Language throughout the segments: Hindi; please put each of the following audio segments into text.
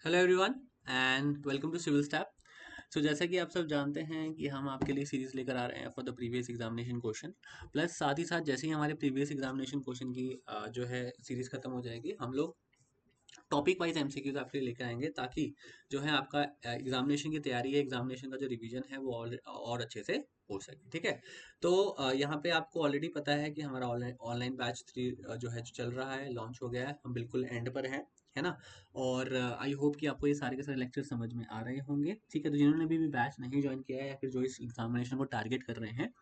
Hello everyone and welcome to civil step. So जैसा कि आप सब जानते हैं कि हम आपके लिए सीरीज लेकर आ रहे हैं for the previous examination question. Plus साथ ही साथ जैसे ही हमारे प्रीवियस एग्जामिनेशन क्वेश्चन की जो है सीरीज खत्म हो जाएगी, हम लोग टॉपिक वाइज एमसीक्यूज आपके लिए लेकर आएंगे, ताकि जो है आपका एग्जामिनेशन की तैयारी है, एग्जामिनेशन का जो रिवीजन है वो और अच्छे से हो सके। ठीक है। तो यहाँ पे आपको ऑलरेडी पता है कि हमारा ऑनलाइन ऑनलाइन बैच 3 जो है जो चल रहा है, लॉन्च हो गया है, हम बिल्कुल एंड पर हैं, है ना। और आई होप कि आपको ये सारे के सारे लेक्चर समझ में आ रहे होंगे। ठीक है। तो जिन्होंने भी बैच नहीं ज्वाइन किया है या फिर जो इस एग्जामिनेशन को टारगेट कर रहे हैं,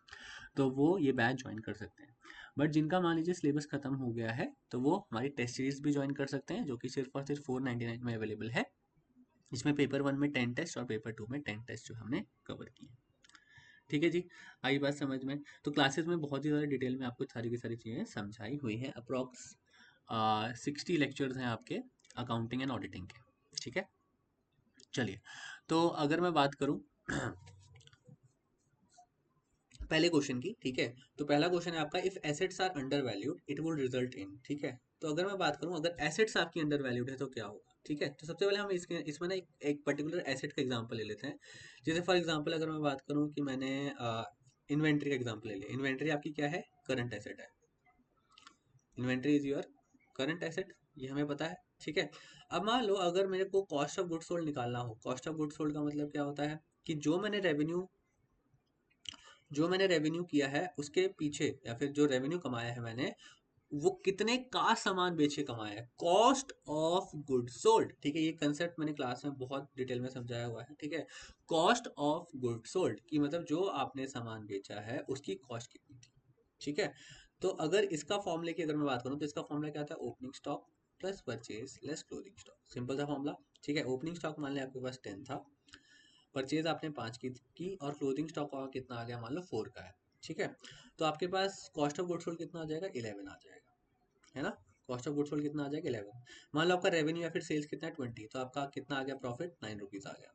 तो वो ये बैच ज्वाइन कर सकते हैं। बट जिनका मान लीजिए सिलेबस खत्म हो गया है, तो वो हमारी टेस्ट सीरीज भी ज्वाइन कर सकते हैं, जो कि सिर्फ और सिर्फ 499 में अवेलेबल है। इसमें पेपर 1 में 10 टेस्ट और पेपर 2 में 10 टेस्ट जो हमने कवर किए। ठीक है जी। आई बात समझ में। तो क्लासेस में बहुत ही ज़्यादा डिटेल में आपको सारी की सारी चीज़ें समझाई हुई हैं। अप्रॉक्स 60 लेक्चर्स हैं आपके अकाउंटिंग एंड ऑडिटिंग के। ठीक है। चलिए, तो अगर मैं बात करूं पहले क्वेश्चन की। ठीक है। तो पहला क्वेश्चन है आपका, if assets are under valued it will result in. ठीक है। तो अगर मैं बात करूं, अगर एसेट्स आपकी अंडर वैल्यूड है तो क्या होगा। ठीक है। तो सबसे पहले हम इसमें ना एक पर्टिकुलर एसेट का एग्जांपल ले लेते हैं। जैसे फॉर एग्जांपल अगर मैं बात करूं कि मैंने इन्वेंट्री का एग्जांपल ले लिया। इन्वेंट्री आपकी क्या है, करंट एसेट है। Inventory is your current asset, ये हमें पता है। ठीक है। अब मान लो अगर मेरे को कॉस्ट ऑफ गुड्स सोल्ड निकालना हो। कॉस्ट ऑफ गुड्स सोल्ड का मतलब क्या होता है कि जो मैंने रेवेन्यू किया है उसके पीछे, या फिर जो रेवेन्यू कमाया है मैंने, वो कितने का सामान बेचे कमाया है, कॉस्ट ऑफ गुड सोल्ड। ठीक है। ये कंसेप्ट मैंने क्लास में बहुत डिटेल में समझाया हुआ है। ठीक है। कॉस्ट ऑफ गुड सोल्ड की मतलब जो आपने सामान बेचा है उसकी कॉस्ट कितनी थी। ठीक है। तो अगर इसका फॉर्मूले की अगर मैं बात करूं, तो इसका फॉर्मूला क्या था, opening stock plus purchase less closing stock. Simple सा फॉर्मूला। ठीक है। ओपनिंग स्टॉक मान लिया आपके पास 10 था, परचेज आपने 5 की और क्लोजिंग स्टॉक कितना आ गया, मान लो 4 का है। ठीक है। तो आपके पास कॉस्ट ऑफ गुड्स सोल्ड कितना आ जाएगा, 11 आ जाएगा, है ना। कॉस्ट ऑफ गुड्स सोल्ड कितना आ जाएगा, 11। मान लो आपका रेवेन्यू या फिर सेल्स कितना है, 20, तो आपका कितना आ गया, प्रॉफिट 9 रुपीज आ गया।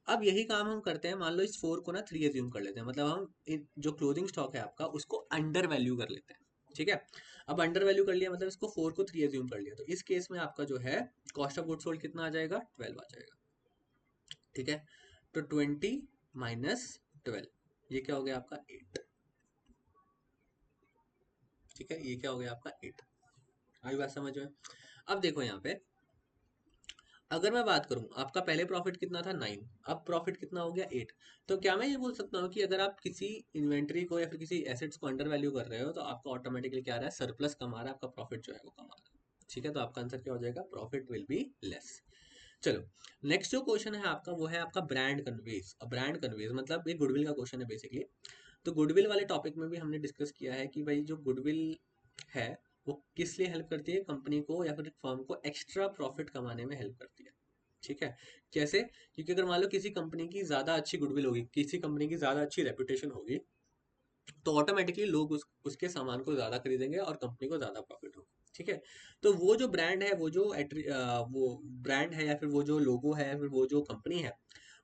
अब यही काम हम करते हैं, मान लो इस 4 को ना 3 एज्यूम कर लेते हैं, मतलब हम जो क्लोजिंग स्टॉक है आपका उसको अंडर वैल्यू कर लेते हैं। ठीक है। अब अंडर वैल्यू कर लिया मतलब इसको 4 को 3 एज्यूम कर लिया, तो इस केस में आपका जो है कॉस्ट ऑफ गुड्स सोल्ड कितना आ जाएगा, 12 आ जाएगा। ठीक है। तो 20 माइनस 12, ये क्या हो गया आपका, 8। ठीक है। ये क्या हो गया आपका, 8। आई बात समझ में। अब देखो यहाँ पे, अगर मैं बात करूं आपका पहले प्रॉफिट कितना था, 9, अब प्रॉफिट कितना हो गया, 8। तो क्या मैं ये बोल सकता हूँ कि अगर आप किसी इन्वेंट्री को या फिर किसी एसेट्स को अंडर वैल्यू कर रहे हो, तो आपका ऑटोमेटिकली क्या आ रहा है, सरप्लस कमा रहा है, आपका प्रॉफिट जो है वो कमा रहा है। ठीक है। तो आपका आंसर क्या हो जाएगा, प्रॉफिट विल बी लेस। चलो, नेक्स्ट जो क्वेश्चन है आपका वो है आपका ब्रांड कन्वेज। अब ब्रांड कन्वेज मतलब ये गुडविल का क्वेश्चन है बेसिकली। तो गुडविल वाले टॉपिक में भी हमने डिस्कस किया है कि भाई जो गुडविल है वो किस लिए हेल्प करती है, कंपनी को या फिर फर्म को एक्स्ट्रा प्रॉफिट कमाने में हेल्प करती है। ठीक है। कैसे, क्योंकि अगर मान लो किसी कंपनी की ज्यादा अच्छी गुडविल होगी, किसी कंपनी की ज्यादा अच्छी रेपुटेशन होगी, तो ऑटोमेटिकली लोग उसके सामान को ज्यादा खरीदेंगे और कंपनी को ज्यादा प्रॉफिट होगा। ठीक है। तो वो जो ब्रांड है, वो ब्रांड है या फिर वो जो लोगो है या फिर वो जो कंपनी है,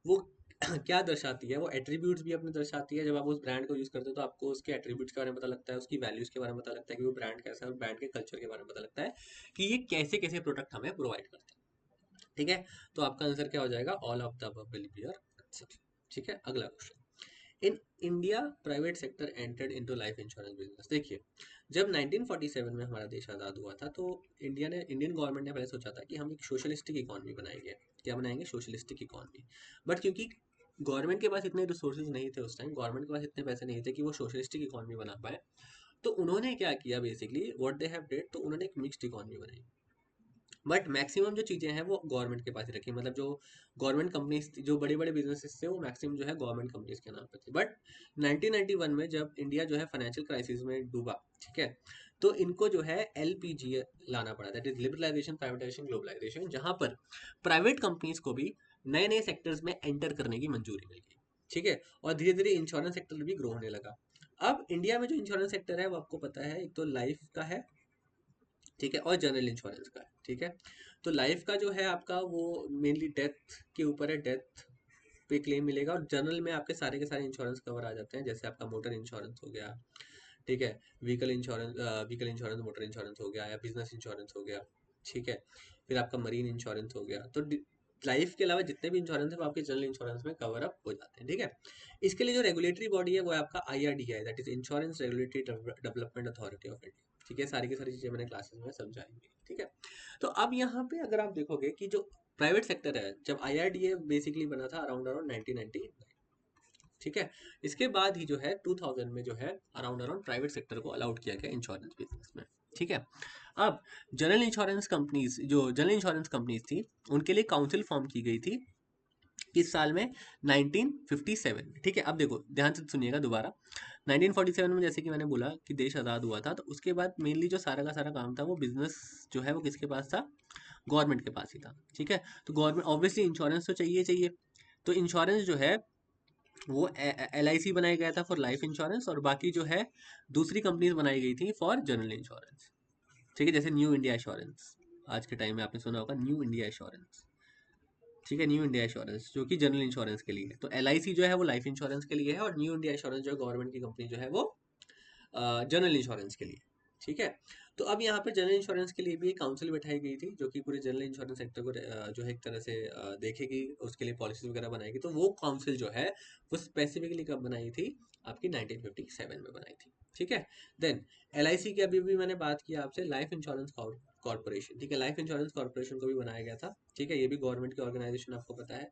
वो क्या दर्शाती है, वो एट्रीब्यूट्स भी अपने दर्शाती है। जब आप उस ब्रांड को यूज करते हो तो आपको उसके एट्रीब्यूट्स के बारे में पता लगता है, उसकी वैल्यूज के बारे में पता लगता है कि वो ब्रांड कैसा है, और ब्रांड के कल्चर के बारे में पता लगता है कि ये कैसे कैसे प्रोडक्ट हमें प्रोवाइड करता है। ठीक है। तो आपका आंसर क्या हो जाएगा, all of the above will be your answer. ठीक है। अगला question, in India private sector entered into life insurance business. देखिए, जब 1947 में हमारा देश आज़ाद हुआ था, तो इंडियन गवर्नमेंट ने पहले सोचा था कि हम एक सोशलिस्टिक इकोनॉमी बनाएंगे। क्या बनाएंगे, सोशलिस्टिक इकोनॉमी। बट क्योंकि गवर्नमेंट के पास इतने रिसोर्सेज नहीं थे उस टाइम, गवर्नमेंट के पास इतने पैसे नहीं थे कि वो सोशलिस्टिक इकोनॉमी बना पाए, तो उन्होंने क्या किया, basically what they have did, तो उन्होंने एक मिक्स्ड इकोनॉमी बनाई। बट मैक्सिमम जो चीज़ें हैं वो गवर्नमेंट के पास ही रखी, मतलब जो गवर्नमेंट कंपनीज जो बड़े बड़े बिजनेसेस थे वो मैक्सिमम जो है गवर्नमेंट कंपनीज के नाम पे थे। बट 1991 में जब इंडिया जो है फाइनेंशियल क्राइसिस में डूबा, ठीक है, तो इनको जो है एलपीजी लाना पड़ा, that is liberalisation privatisation globalisation, जहां पर प्राइवेट कंपनीज को भी नए नए सेक्टर्स में एंटर करने की मंजूरी मिल गई। ठीक है। और धीरे धीरे इंश्योरेंस सेक्टर भी ग्रो होने लगा। अब इंडिया में जो इंश्योरेंस सेक्टर है वो आपको पता है, एक तो लाइफ का है, ठीक है, और जनरल इंश्योरेंस का है। ठीक है। तो लाइफ का जो है आपका वो मेनली डेथ के ऊपर है, डेथ पे क्लेम मिलेगा, और जनरल में आपके सारे के सारे इंश्योरेंस कवर आ जाते हैं, जैसे आपका मोटर इंश्योरेंस हो गया, ठीक है, व्हीकल इंश्योरेंस मोटर इंश्योरेंस हो गया, या बिजनेस इंश्योरेंस हो गया। ठीक है। फिर आपका मरीन इंश्योरेंस हो गया। तो लाइफ के अलावा जितने भी इंश्योरेंस है वो आपके जनरल इंश्योरेंस में कवर अप हो जाते हैं, ठीक है। इसके लिए जो रेगुलेटरी बॉडी है वो है आपका IRDAI, that is insurance regulatory development authority of India, ठीक है। सारी की सारी चीजें मैंने क्लासेस में समझाई हुई है, ठीक है। तो अब यहाँ पे अगर आप देखोगे कि जो प्राइवेट सेक्टर है, जब IRDAI बेसिकली बना था अराउंड अराउंड 1999, ठीक है। इसके बाद ही जो है 2000 में जो है अराउंड अराउंड प्राइवेट सेक्टर को अलाउड किया गया इंश्योरेंस बिजनेस में, ठीक है। अब जनरल इंश्योरेंस कंपनीज थी, उनके लिए काउंसिल फॉर्म की गई थी किस साल में, 1957 में, ठीक है। अब देखो ध्यान से सुनिएगा दोबारा, 1947 में जैसे कि मैंने बोला कि देश आज़ाद हुआ था, तो उसके बाद मेनली जो सारा का सारा काम था वो बिजनेस जो है वो किसके पास था, गवर्नमेंट के पास ही था, ठीक है। तो गवर्नमेंट ऑब्वियसली इंश्योरेंस तो चाहिए चाहिए, तो इंश्योरेंस जो है वो LIC बनाया गया था फॉर लाइफ इंश्योरेंस, और बाकी जो है दूसरी कंपनीज बनाई गई थी फॉर जनरल इंश्योरेंस, ठीक है। जैसे न्यू इंडिया इंश्योरेंस, आज के टाइम में आपने सुना होगा न्यू इंडिया इंश्योरेंस, ठीक है। न्यू इंडिया इंश्योरेंस जो कि जनरल इंश्योरेंस के लिए है, तो LIC जो है वो लाइफ इंश्योरेंस के लिए है, और न्यू इंडिया इंश्योरेंस जो है गवर्नमेंट की कंपनी जो है वो जनरल इंश्योरेंस के लिए, ठीक है। तो अब यहाँ पे जनरल इंश्योरेंस के लिए भी एक काउंसिल बैठाई गई थी जो कि पूरे जनरल इंश्योरेंस सेक्टर को जो है एक तरह से देखेगी, उसके लिए पॉलिसीज वगैरह बनाएगी। तो वो काउंसिल जो है वो स्पेसिफिकली कब बनाई थी, आपकी 1957 में बनाई थी, ठीक है। देन LIC की अभी भी मैंने बात की आपसे, लाइफ इंश्योरेंस कॉर्पोरेशन, ठीक है। लाइफ इंश्योरेंस कॉर्पोरेशन को भी बनाया गया था, ठीक है। ये भी गवर्नमेंट की ऑर्गेनाइजेशन, आपको पता है,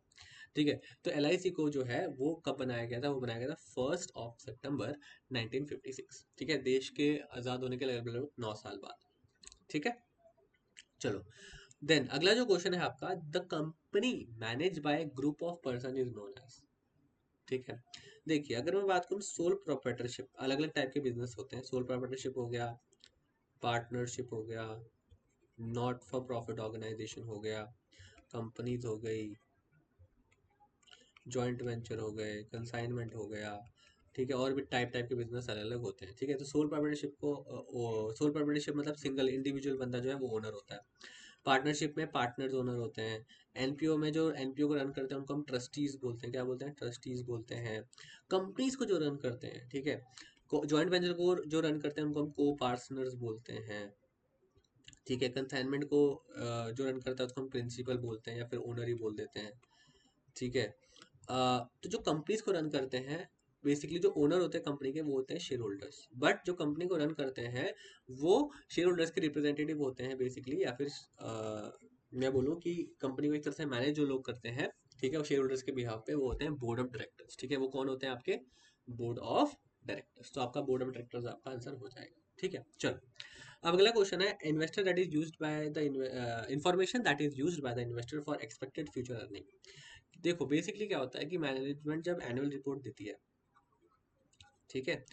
ठीक है। तो LIC को जो है वो कब बनाया गया था, वो बनाया गया था 1 सितंबर 1956, ठीक है। देश के आज़ाद होने के लगभग 9 साल बाद, ठीक है। चलो, देन अगला जो क्वेश्चन है आपका, the company manage by group of person is known as, ठीक है। देखिए अगर मैं बात करूँ सोल प्रोप्राइटरशिप, अलग अलग टाइप के बिजनेस होते हैं। सोल प्रोप्राइटरशिप हो गया, पार्टनरशिप हो गया, नॉट फॉर प्रॉफिट ऑर्गेनाइजेशन हो गया, कंपनीज हो गई, जॉइंट वेंचर हो गए, कंसाइनमेंट हो गया, ठीक है। और भी टाइप टाइप के बिजनेस अलग अलग होते हैं, ठीक है। तो सोल प्रोप्राइटरशिप मतलब सिंगल इंडिविजुअल बंदा जो है वो ओनर होता है। पार्टनरशिप में पार्टनर्स ओनर होते हैं। NPO में जो NPO को रन करते हैं उनको हम ट्रस्टीज बोलते हैं, क्या बोलते हैं, ट्रस्टीज बोलते हैं। कंपनीज को जो रन करते हैं, ठीक है, जॉइंट वेंचर को जो रन करते हैं उनको हम को पार्टनर्स बोलते हैं, ठीक है। कंसाइनमेंट को जो रन करता है उसको हम प्रिंसिपल बोलते हैं या फिर ओनर ही बोल देते हैं, ठीक है। तो जो कंपनीज को रन करते हैं, बेसिकली जो ओनर होते हैं कंपनी के वो होते हैं शेयर होल्डर्स, बट जो कंपनी को रन करते हैं वो शेयर होल्डर्स के रिप्रेजेंटेटिव होते हैं बेसिकली, या फिर मैं बोलूँ कि कंपनी को एक तरह से मैनेज जो लोग करते हैं, ठीक है, वो शेयर होल्डर्स के बिहाफ पे वो होते हैं बोर्ड ऑफ डायरेक्टर्स, ठीक है। वो कौन होते हैं आपके, बोर्ड ऑफ डायरेक्टर्स। तो आपका बोर्ड ऑफ डायरेक्टर्स आपका आंसर हो जाएगा, ठीक है। चलो, अब अगला क्वेश्चन है, investor that is used by the information that is used by the investor for expected future earning. देखो बेसिकली क्या होता है कि मैनेजमेंट जब एनुअल रिपोर्ट देती है, ठीक है,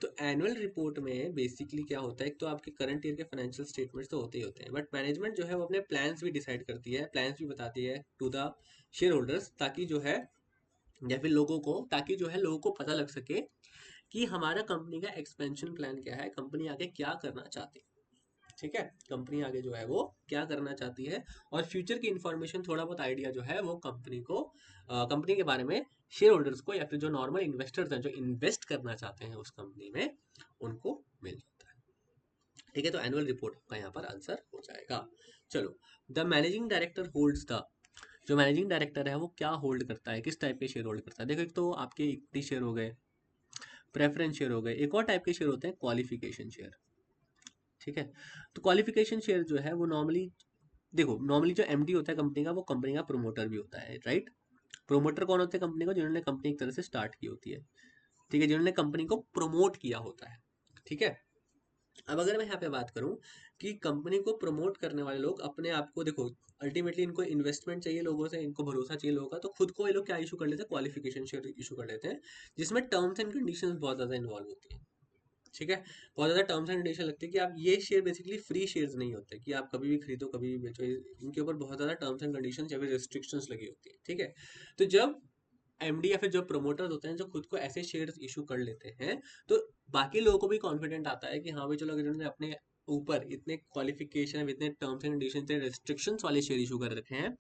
तो एनुअल रिपोर्ट में बेसिकली क्या होता है, एक तो आपके करंट ईयर के फाइनेंशियल स्टेटमेंट्स तो होते ही होते हैं, बट मैनेजमेंट जो है वो अपने प्लान्स भी डिसाइड करती है, प्लान्स भी बताती है टू द शेयर होल्डर्स, ताकि जो है या फिर लोगों को, ताकि जो है लोगों को पता लग सके कि हमारा कंपनी का एक्सपेंशन प्लान क्या है, कंपनी आगे क्या करना चाहती है, ठीक है। कंपनी आगे जो है वो क्या करना चाहती है, और फ्यूचर की इंफॉर्मेशन थोड़ा बहुत आइडिया जो है वो कंपनी को, कंपनी के बारे में शेयर होल्डर्स को या फिर जो नॉर्मल इन्वेस्टर्स हैं जो इन्वेस्ट करना चाहते हैं उस कंपनी में, उनको मिल जाता है, ठीक है। तो एनुअल रिपोर्ट का यहाँ पर आंसर हो जाएगा। चलो, the managing director holds the, जो मैनेजिंग डायरेक्टर है वो क्या होल्ड करता है, किस टाइप के शेयर होल्ड करता है। देखो एक तो आपके इक्विटी शेयर हो गए, प्रेफरेंस शेयर हो गए, एक और टाइप के शेयर होते हैं क्वालिफिकेशन शेयर, ठीक है। तो क्वालिफिकेशन शेयर जो है वो नॉर्मली, देखो नॉर्मली जो MD होता है कंपनी का वो कंपनी का प्रोमोटर भी होता है, राइट। प्रोमोटर कौन होते हैं कंपनी को, जिन्होंने कंपनी एक तरह से स्टार्ट की होती है, ठीक है, जिन्होंने कंपनी को प्रमोट किया होता है, ठीक है। अब अगर मैं यहाँ पे बात करूँ कि कंपनी को प्रमोट करने वाले लोग अपने आप को, देखो अल्टीमेटली इनको इन्वेस्टमेंट चाहिए लोगों से, इनको भरोसा चाहिए लोगों का, तो खुद को ये लोग क्या इशू कर लेते हैं, क्वालिफिकेशन शेयर इशू कर लेते हैं, जिसमें टर्म्स एंड कंडीशंस बहुत ज़्यादा इन्वॉल्व होती हैं, ठीक है। बहुत ज़्यादा टर्म्स एंड कंडीशन लगती है कि आप ये शेयर बेसिकली फ्री शेयर्स नहीं होते कि आप कभी भी खरीदो कभी भी बेचो, इनके ऊपर बहुत ज़्यादा टर्म्स एंड कंडीशंस या फिर रिस्ट्रिक्शंस लगी होती है, ठीक है। तो जब MD या फिर जो प्रमोटर्स होते हैं जो खुद को ऐसे शेयर्स इशू कर लेते हैं, तो बाकी लोगों को भी कॉन्फिडेंट आता है कि हाँ भाई चलो, अगर इन्होंने अपने ऊपर इतने क्वालिफिकेशन, इतने टर्म्स एंड कंडीशन, इतने रिस्ट्रिक्शंस वाले शेयर इशू कर रखे हैं,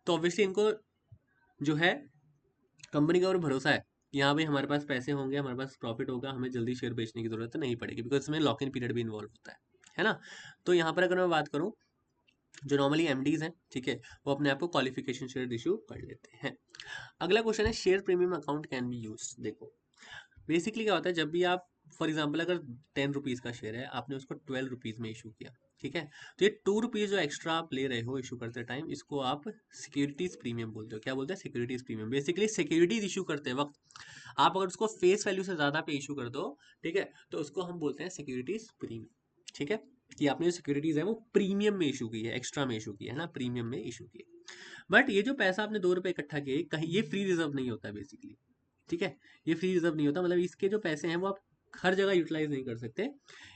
तो ऑब्वियसली इनको जो है कंपनी का और भरोसा है कि हाँ भाई हमारे पास पैसे होंगे, हमारे पास प्रॉफिट होगा, हमें जल्दी शेयर बेचने की जरूरत नहीं पड़ेगी, बिकॉज इसमें लॉक इन पीरियड भी इन्वॉल्व होता है ना। तो यहाँ पर अगर मैं बात करूँ जो नॉर्मली एमडीज हैं, ठीक है, वो अपने आप को क्वालिफिकेशन शेयर इशू कर लेते हैं। अगला क्वेश्चन है share premium account can be use. देखो बेसिकली क्या होता है, जब भी आप फॉर एग्जाम्पल अगर 10 रुपीज़ का शेयर है, आपने उसको 12 रुपीज़ में इशू किया, ठीक है, तो ये 2 रुपीज़ जो एक्स्ट्रा आप ले रहे हो इशू करते टाइम, इसको आप सिक्योरिटीज प्रीमियम बोलते हो। क्या बोलते हैं? Securities premium. Basically securities issue करते वक्त आप अगर उसको फेस वैल्यू से ज़्यादा पे इशू कर दो, ठीक है, तो उसको हम बोलते हैं सिक्योरिटीज प्रीमियम। ठीक है, कि आपने जो सिक्योरिटीज है वो प्रीमियम में इशू की है, एक्स्ट्रा में इशू की है ना, प्रीमियम में इशू की है। बट ये जो पैसा आपने 2 रुपये इकट्ठा किए, कहीं ये फ्री रिजर्व नहीं होता है बेसिकली, ठीक है, ये फ्री रिजर्व नहीं होता, मतलब इसके जो पैसे हैं वो आप हर जगह यूटिलाइज नहीं कर सकते।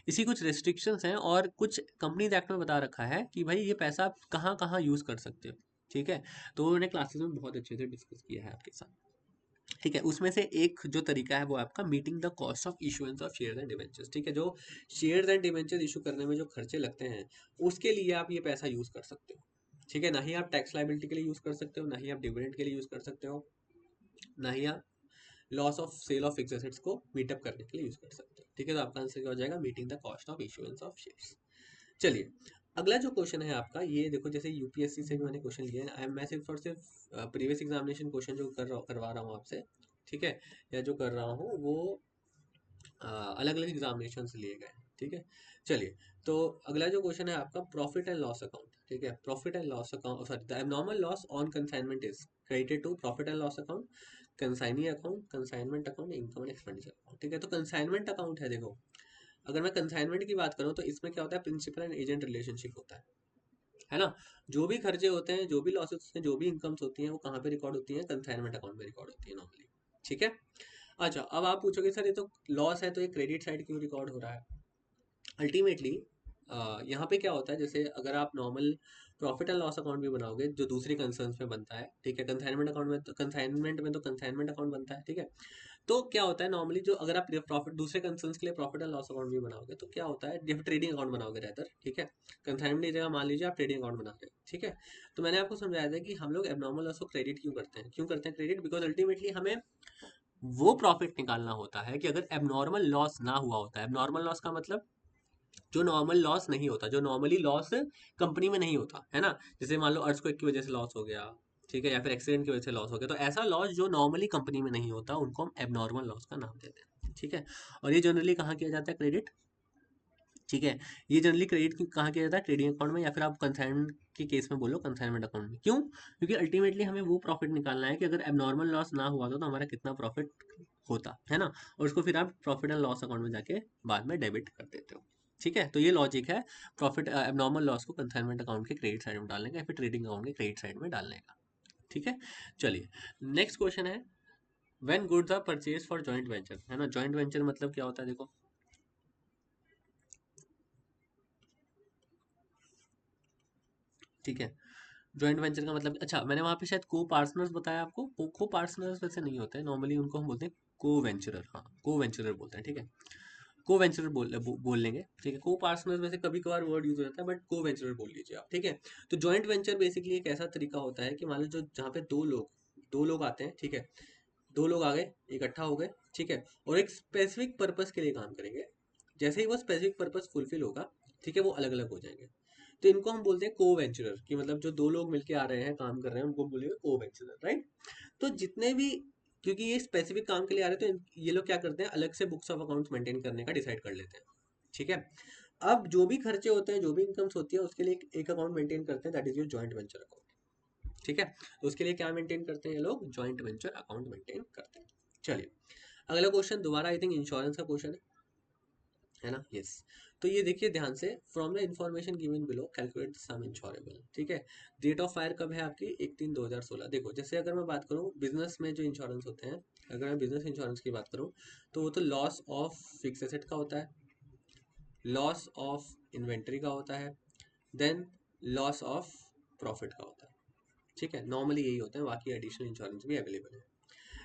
इसी कुछ रेस्ट्रिक्शंस हैं और कुछ कंपनीज एक्ट में बता रखा है कि भाई ये पैसा आप कहाँ कहाँ यूज़ कर सकते हो, ठीक है, तो उन्होंने क्लासेस में बहुत अच्छे से डिस्कस किया है आपके साथ। ठीक है, उसमें से एक जो तरीका है वो आपका meeting the cost of issuance of shares and debentures. ठीक है, जो शेयर्स एंड डिबेंचर्स इशू करने में जो खर्चे लगते हैं, उसके लिए आप ये पैसा यूज कर सकते हो। ठीक है, ना ही आप टैक्स लाइबिलिटी के लिए यूज कर सकते हो, ना ही आप डिविडेंड के लिए यूज कर सकते हो, ना ही आप loss of sale of fixed assets को मीटअप करने के लिए यूज कर सकते हो। ठीक है, तो आपका आंसर क्या हो जाएगा? Meeting the cost of issuance of shares. चलिए, अगला जो क्वेश्चन है आपका, ये देखो जैसे यूपीएससी से भी मैंने क्वेश्चन लिए हैं, मैं सिर्फ और सिर्फ प्रीवियस एग्जामिनेशन क्वेश्चन जो करवा रहा हूँ आपसे, ठीक है, या जो कर रहा हूँ वो अलग अलग एग्जामिनेशन से लिए गए। ठीक है, चलिए, तो अगला जो क्वेश्चन है आपका प्रॉफिट एंड लॉस अकाउंट। ठीक है, profit and loss account, sorry, the abnormal loss on consignment is credited to profit and loss account, consignee account, consignment account, income and expenditure account. ठीक है, तो कंसाइनमेंट अकाउंट है, देखो अगर मैं कंसाइनमेंट की बात करूँ तो इसमें क्या होता है? प्रिंसिपल एंड एजेंट रिलेशनशिप होता है ना। जो भी खर्चे होते हैं, जो भी लॉसेस होते हैं, जो भी इनकम्स होती हैं, वो कहाँ पे रिकॉर्ड होती हैं? कंसाइनमेंट अकाउंट में रिकॉर्ड होती है नॉर्मली। ठीक है, अच्छा अब आप पूछोगे सर ये तो लॉस है, तो ये क्रेडिट साइड क्यों रिकॉर्ड हो रहा है? अल्टीमेटली यहाँ पे क्या होता है, जैसे अगर आप normal profit and loss account भी बनाओगे जो दूसरी कंसर्न्स में बनता है, ठीक है, कंसाइनमेंट अकाउंट में तो कंसाइनमेंट अकाउंट बनता है, ठीक है, तो क्या होता है नॉर्मली, जो अगर आप प्रॉफिट दूसरे कंसर्न्स के लिए प्रॉफिट एंड लॉस अकाउंट भी बनाओगे तो क्या होता है, जब ट्रेडिंग अकाउंट बनाओगे रहकर, ठीक है, कंसाइनमेंट की जगह मान लीजिए आप ट्रेडिंग अकाउंट बना रहे हो, ठीक है, तो मैंने आपको समझाया था कि हम लोग एबनॉर्मल लॉस को क्रेडिट क्यों करते हैं क्रेडिट, बिकॉज अल्टीमेटली हमें वो प्रॉफिट निकालना होता है कि अगर एबनॉर्मल लॉस ना हुआ होता है। एबनॉर्मल लॉस का मतलब जो नॉर्मल लॉस नहीं होता, जो नॉर्मली लॉस कंपनी में नहीं होता है ना, जैसे मान लो अर्थक्वेक की वजह से लॉस हो गया, ठीक है, या फिर एक्सीडेंट की वजह से लॉस हो गया, तो ऐसा लॉस जो नॉर्मली कंपनी में नहीं होता उनको हम एबनॉर्मल लॉस का नाम देते हैं। ठीक है, और ये जनरली कहाँ किया जाता है? क्रेडिट। ठीक है, ये जनरली क्रेडिट कहाँ किया जाता है? ट्रेडिंग अकाउंट में, या फिर आप कंसाइनमेंट के केस में बोलो कंसाइनमेंट अकाउंट में। क्यों? क्योंकि अल्टीमेटली हमें वो प्रॉफिट निकालना है कि अगर एबनॉर्मल लॉस ना हुआ तो हमारा कितना प्रॉफिट होता है ना, और उसको फिर आप प्रॉफिट एंड लॉस अकाउंट में जाके बाद में डेबिट कर देते हो। ठीक है, तो ये लॉजिक है प्रॉफिट एबनॉर्मल लॉस को कंसाइनमेंट अकाउंट के क्रेडिट साइड में डालने का या फिर ट्रेडिंग अकाउंट के क्रेडिट साइड में डालने का। ठीक है, चलिए नेक्स्ट क्वेश्चन है when goods are purchase for joint venture, है ना। जॉइंट वेंचर मतलब क्या होता है? देखो ठीक है, जॉइंट वेंचर का मतलब, अच्छा मैंने वहाँ पे शायद को पार्टनर्स बताया आपको, को पार्टनर्स वैसे नहीं होते हैं नॉर्मली, उनको हम बोलते हैं को वेंचरर। हाँ, को वेंचरर बोलते हैं, ठीक है, को वेंचरर बोल लेंगे, ठीक है। को पार्टनर्स वैसे कभी कभार वर्ड यूज हो जाता है, बट को वेंचरर बोल लीजिए आप, ठीक है। तो जॉइंट वेंचर बेसिकली एक ऐसा तरीका होता है कि मान लो जो जहाँ पे दो लोग आते हैं, ठीक है, दो लोग आ गए, इकट्ठा हो गए, ठीक है, और एक स्पेसिफिक पर्पस के लिए काम करेंगे। जैसे ही वो स्पेसिफिक पर्पस फुलफिल होगा, ठीक है, वो अलग अलग हो जाएंगे। तो इनको हम बोलते हैं को वेंचरर, कि मतलब जो दो लोग मिलके आ रहे हैं, काम कर रहे हैं, उनको बोलेंगे को वेंचरर, राइट। तो जितने भी, क्योंकि ये स्पेसिफिक काम के लिए आ रहे हैं, तो ये लोग क्या करते हैं, अलग से बुक्स ऑफ अकाउंट्स मेंटेन करने का डिसाइड कर लेते हैं। ठीक है, अब जो भी खर्चे होते हैं, जो भी इनकम्स होती है, उसके लिए एक अकाउंट मेंटेन करते हैं, that is your joint venture account. ठीक है, तो उसके लिए क्या मेंटेन करते हैं ये लोग? जॉइंट वेंचर अकाउंट मेंटेन करते हैं। चलिए, अगला क्वेश्चन दोबारा आई थिंक इंश्योरेंस का क्वेश्चन है ना। यस, तो ये देखिए ध्यान से, from the information given below calculate sum insurable. ठीक है, डेट ऑफ फायर कब है आपकी? 1/3/2016। देखो जैसे अगर मैं बात करूँ बिजनेस में जो इंश्योरेंस होते हैं, अगर मैं बिजनेस इंश्योरेंस की बात करूँ, तो वो तो लॉस ऑफ फिक्स एसेट का होता है, लॉस ऑफ इन्वेंट्री का होता है, देन लॉस ऑफ प्रॉफिट का होता है। ठीक है, नॉर्मली यही होता है, बाकी एडिशनल इंश्योरेंस भी अवेलेबल है।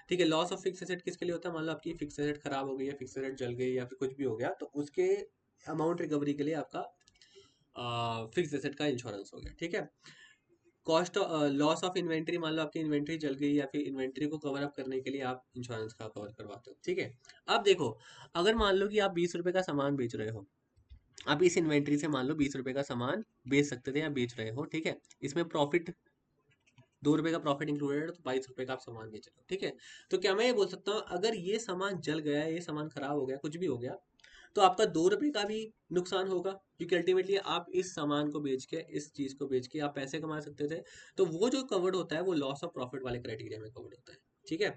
ठीक है, लॉस ऑफ फिक्स एसेट किसके लिए होता है? मान लो आपकी फिक्स एसेट खराब हो गई है, फिक्स एसेट जल गई या फिर कुछ भी हो गया, तो उसके अमाउंट रिकवरी के लिए आपका फिक्स एसेट का इंश्योरेंस हो गया। ठीक है, कॉस्ट लॉस ऑफ इन्वेंट्री, मान लो आपकी इन्वेंट्री जल गई या फिर इन्वेंट्री को कवर अप करने के लिए आप इंश्योरेंस का कवर करवाते हो। ठीक है, अब देखो, अगर मान लो कि आप 20 रुपए का सामान बेच रहे हो, आप इस इन्वेंट्री से मान लो 20 रुपए का सामान बेच सकते थे या बेच रहे हो, ठीक है। इसमें प्रॉफिट 2 रुपए का प्रॉफिट इंक्लूडेड है, तो 22 रुपए का आप सामान बेच रहे हो, ठीक है। तो क्या मैं ये बोल सकता हूँ अगर ये सामान जल गया, ये सामान खराब हो गया, कुछ भी हो गया, तो आपका 2 रुपए का भी नुकसान होगा, क्योंकि अल्टीमेटली आप इस सामान को बेच के, इस चीज को बेच के आप पैसे कमा सकते थे। तो वो जो कवर्ड होता है वो लॉस ऑफ प्रॉफिट वाले क्राइटेरिया में कवर्ड होता है, ठीक है।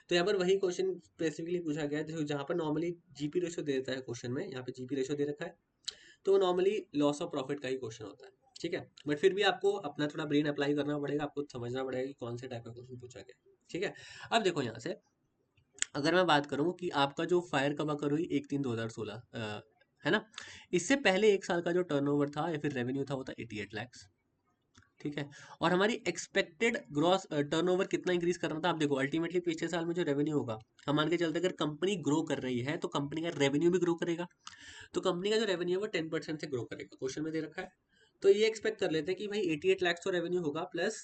तो यहाँ पर वही क्वेश्चन स्पेसिफिकली पूछा गया है, जहाँ पर नॉर्मली जीपी रेशो दे देता है क्वेश्चन में, यहाँ पे जीपी रेशो दे रखा है, तो वो नॉर्मली लॉस ऑफ प्रॉफिट का ही क्वेश्चन होता है, ठीक है। बट फिर भी आपको अपना थोड़ा ब्रेन अप्लाई करना पड़ेगा, आपको समझना पड़ेगा कि कौन से टाइप का क्वेश्चन पूछा गया, ठीक है। अब देखो यहाँ से अगर मैं बात करूँ कि आपका जो फायर कब अकर हुई 1/3/2016, है ना, इससे पहले 1 साल का जो टर्नओवर था या फिर रेवेन्यू था वो था 88 लाख, ठीक है। और हमारी एक्सपेक्टेड ग्रॉस टर्नओवर कितना इंक्रीज करना था, आप देखो अल्टीमेटली पिछले साल में जो रेवेन्यू होगा, हम मान के चलते अगर कंपनी ग्रो कर रही है तो कंपनी का रेवेन्यू भी ग्रो करेगा, तो कंपनी का जो रेवेन्यू है वो 10% से ग्रो करेगा, क्वेश्चन में दे रखा है। तो ये एक्सपेक्ट कर लेते हैं कि भाई 88 लाख तो रेवेन्यू होगा प्लस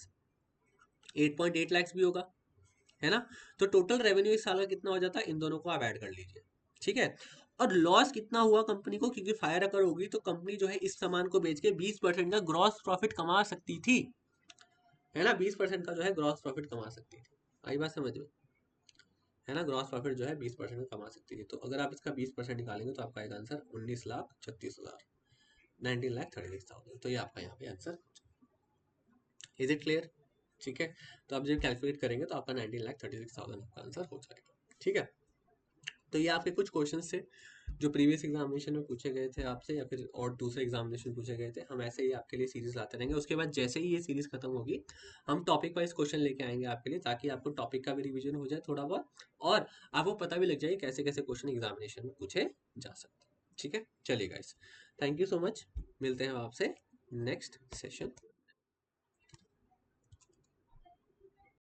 8.8 लाख भी होगा, है ना। तो टोटल रेवेन्यू इस साल का कितना हो जाता है, इन दोनों को आप ऐड कर लीजिए, ठीक है। और लॉस कितना हुआ कंपनी को, क्योंकि फायर अगर होगी तो कंपनी जो है इस सामान को बेच के 20% का ग्रॉस प्रॉफिट कमा सकती थी, है ना, 20% का जो है ग्रॉस प्रॉफिट कमा सकती थी। आई बात समझ में, है ना, ग्रॉस प्रॉफिट जो है 20% कमा सकती थी। तो अगर आप इसका 20% निकालेंगे तो आपका एक आंसर 19,36,000, 19,36,000, तो ये आपका यहाँ पे आंसर, इज इट क्लियर, ठीक है। तो आप जब कैलकुलेट करेंगे तो आपका 19,36,000 का आंसर हो जाएगा, ठीक है। तो ये आपके कुछ क्वेश्चंस थे जो प्रीवियस एग्जामिनेशन में पूछे गए थे आपसे, या फिर और दूसरे एग्जामिनेशन पूछे गए थे। हम ऐसे ही आपके लिए सीरीज लाते रहेंगे, उसके बाद जैसे ही ये सीरीज खत्म होगी हम टॉपिक वाइज क्वेश्चन लेके आएंगे आपके लिए, ताकि आपको टॉपिक का भी रिवीजन हो जाए थोड़ा बहुत, और आपको पता भी लग जाए कैसे कैसे क्वेश्चन एग्जामिनेशन में पूछे जा सकते हैं, ठीक है। चलिए guys, thank you so much, मिलते हैं आपसे नेक्स्ट सेशन